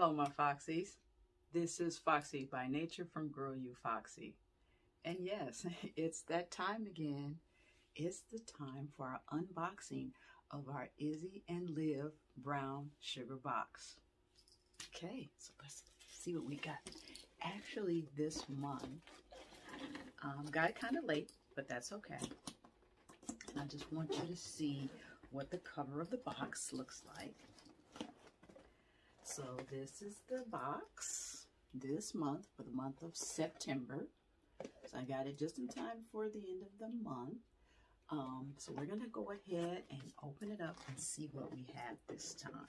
Hello, my Foxies. This is Foxy by Nature from Grow You Foxy. And yes, it's that time again. It's the time for our unboxing of our Izzy&Liv brown sugar box. Okay, so let's see what we got. Actually, this month, got it kind of late, but that's okay. And I just want you to see what the cover of the box looks like. So this is the box this month for the month of September. So I got it just in time for the end of the month. So we're going to go ahead and open it up and see what we have this time.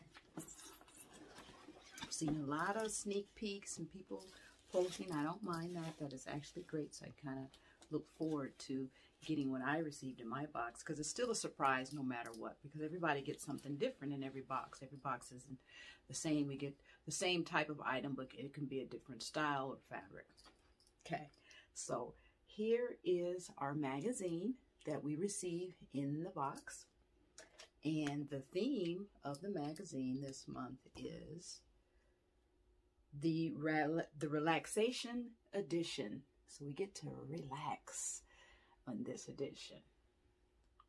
I've seen a lot of sneak peeks and people posting. I don't mind that. That is actually great. So I kind of look forward to getting what I received in my box, because it's still a surprise no matter what, because everybody gets something different in every box. Every box isn't the same. We get the same type of item, but it can be a different style or fabric. Okay, so here is our magazine that we receive in the box, and the theme of the magazine this month is the relaxation edition. So we get to relax on this edition.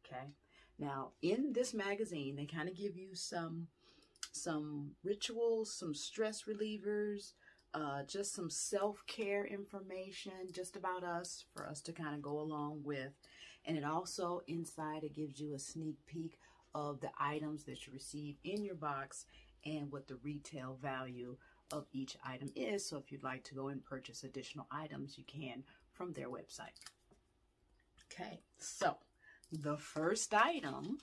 Okay, now in this magazine they kind of give you some rituals, some stress relievers, just some self-care information just about us for us to kind of go along with. And it also inside it gives you a sneak peek of the items that you receive in your box and what the retail value of each item is. So if you'd like to go and purchase additional items, you can from their website. Okay, so the first item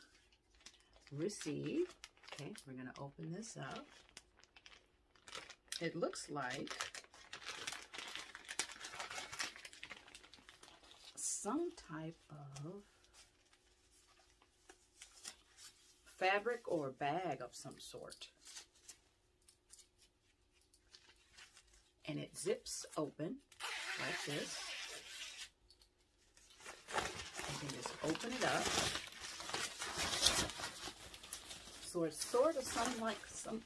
received, okay, we're going to open this up. It looks like some type of fabric or bag of some sort. And it zips open like this. You can just open it up. So it's sort of like some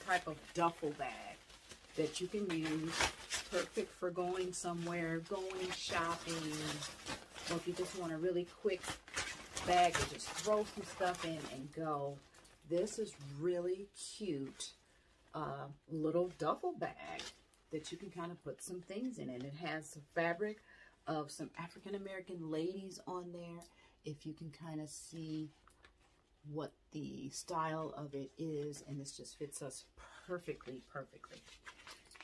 type of duffel bag that you can use. Perfect for going somewhere, going shopping, or if you just want a really quick bag to just throw some stuff in and go. This is really cute little duffel bag that you can kind of put some things in it. It has the fabric of some African-American ladies on there. If you can kind of see what the style of it is, and this just fits us perfectly.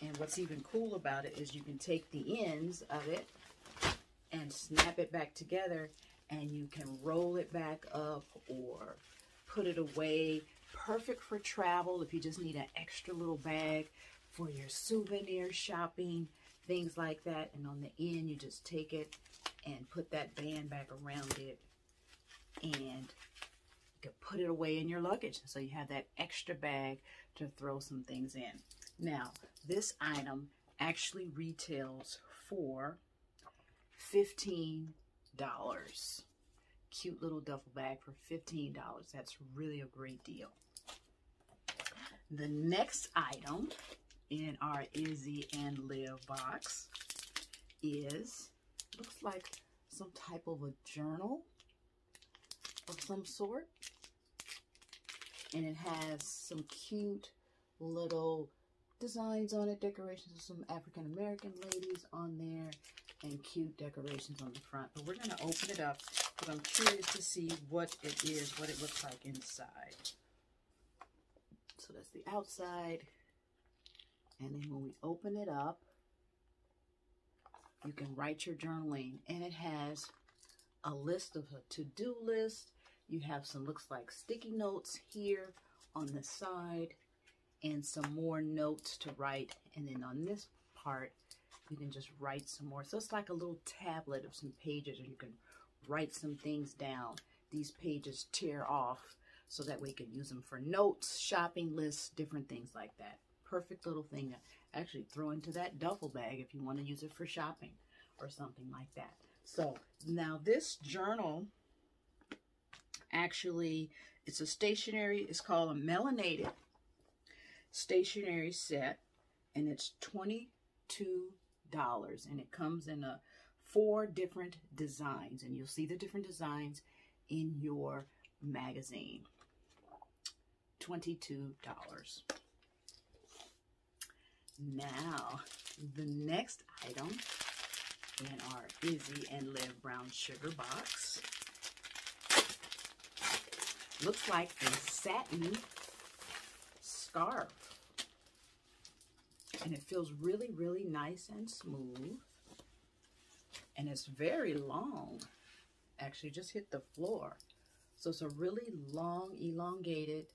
And what's even cool about it is you can take the ends of it and snap it back together, and you can roll it back up or put it away. Perfect for travel if you just need an extra little bag for your souvenir shopping, things like that. And on the end, you just take it and put that band back around it, and you can put it away in your luggage. So you have that extra bag to throw some things in. Now, this item actually retails for $15. Cute little duffel bag for $15. That's really a great deal. The next item in our Izzy&Liv box is, looks like some type of a journal of some sort. And it has some cute little designs on it, decorations of some African-American ladies on there, and cute decorations on the front. But we're going to open it up because I'm curious to see what it is, what it looks like inside. So that's the outside. And then when we open it up, you can write your journaling. And it has a list of a to-do list. You have some, looks like sticky notes here on the side, and some more notes to write. And then on this part, you can just write some more. So it's like a little tablet of some pages, and you can write some things down. These pages tear off so that way you can use them for notes, shopping lists, different things like that. Perfect little thing to actually throw into that duffel bag if you want to use it for shopping or something like that. So now this journal, actually, it's a stationery, it's called a melanated. stationery set, and it's $22, and it comes in 4 different designs, and you'll see the different designs in your magazine. $22. Now, the next item in our Izzy&Liv brown sugar box looks like a satin scarf. And it feels really, really nice and smooth. And it's very long. Actually, just hit the floor. So it's a really long, elongated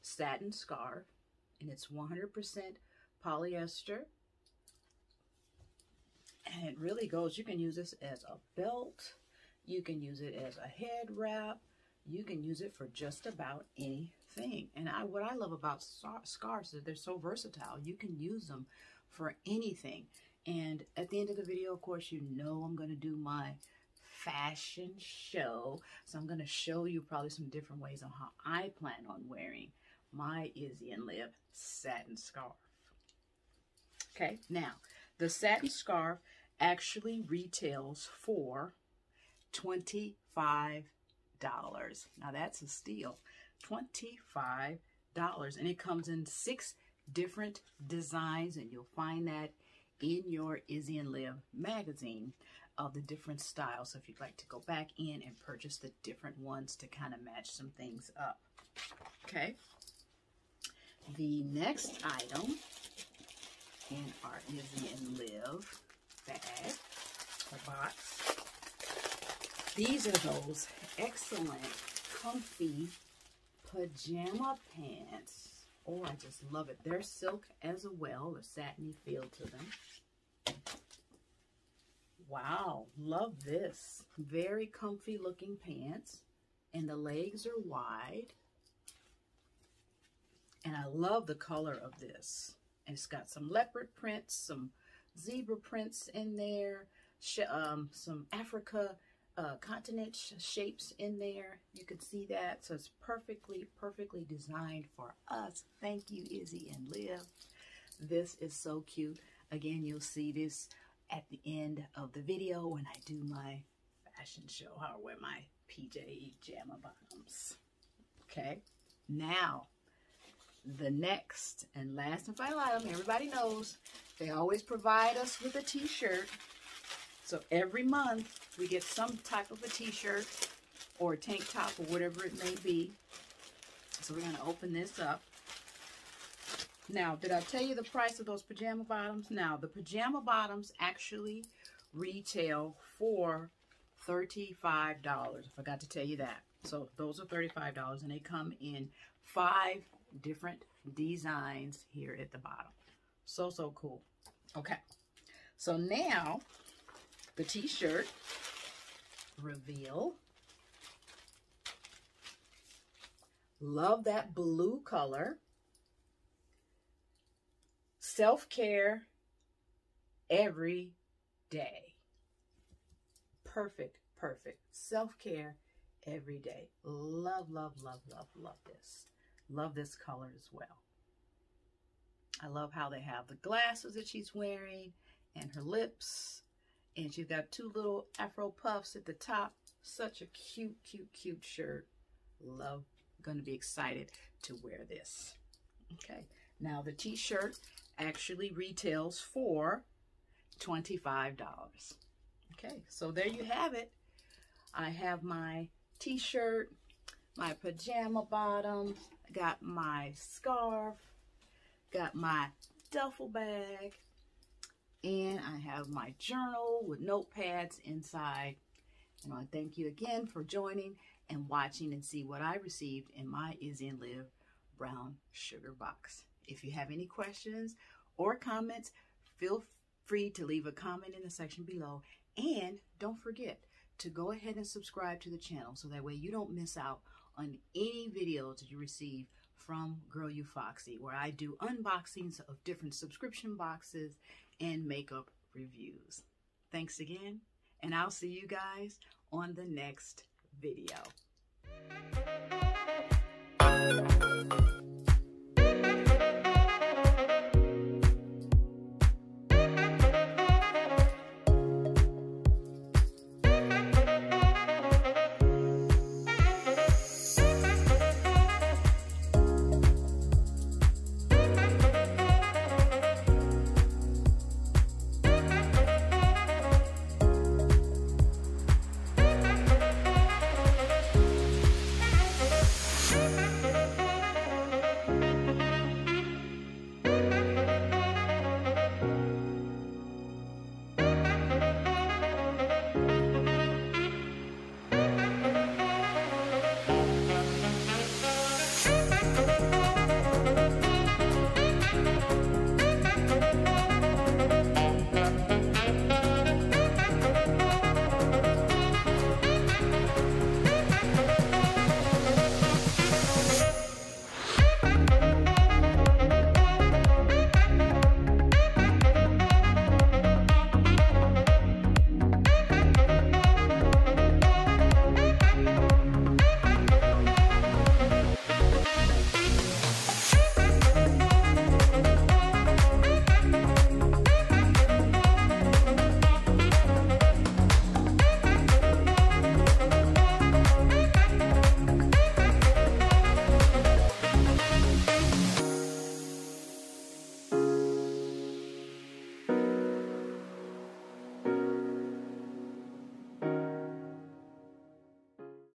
satin scarf. And it's 100% polyester. And it really goes, you can use this as a belt. You can use it as a head wrap. You can use it for just about anything. And what I love about scarves is they're so versatile. You can use them for anything. And at the end of the video, of course, you know I'm going to do my fashion show. So I'm going to show you probably some different ways on how I plan on wearing my Izzy&Liv satin scarf. Okay, now the satin scarf actually retails for $25. Now that's a steal. $25. And it comes in 6 different designs, and you'll find that in your Izzy&Liv magazine of the different styles. So if you'd like to go back in and purchase the different ones to kind of match some things up. Okay. The next item in our Izzy&Liv bag or box, these are those excellent, comfy pajama pants. Oh, I just love it. They're silk as well, a satiny feel to them. Wow, love this. Very comfy looking pants, and the legs are wide. And I love the color of this. And it's got some leopard prints, some zebra prints in there, some Africa continent shapes in there. You can see that. So it's perfectly designed for us. Thank you, Izzy&Liv. This is so cute. Again, you'll see this at the end of the video when I do my fashion show, how I wear my pajama bottoms. Okay, now the next and last and final item, everybody knows they always provide us with a t-shirt. So every month we get some type of a t-shirt or a tank top or whatever it may be. So we're going to open this up. Now, did I tell you the price of those pajama bottoms? Now, the pajama bottoms actually retail for $35. I forgot to tell you that. So those are $35, and they come in 5 different designs here at the bottom. So cool. Okay. So now, the t-shirt reveal. Love that blue color. Self-care every day. Perfect. Self-care every day. Love this. Love this color as well. I love how they have the glasses that she's wearing and her lips. And she's got 2 little afro puffs at the top. Such a cute shirt. Love. Going to be excited to wear this. Okay. Now the t-shirt actually retails for $25. Okay. So there you have it. I have my t-shirt, my pajama bottoms, got my scarf, got my duffel bag, and I have my journal with notepads inside. And I thank you again for joining and watching and see what I received in my Izzy&Liv brown sugar box. If you have any questions or comments, feel free to leave a comment in the section below. And don't forget to go ahead and subscribe to the channel so that way you don't miss out on any videos that you receive from Girl You Foxy, where I do unboxings of different subscription boxes and makeup reviews. Thanks again, and I'll see you guys on the next video.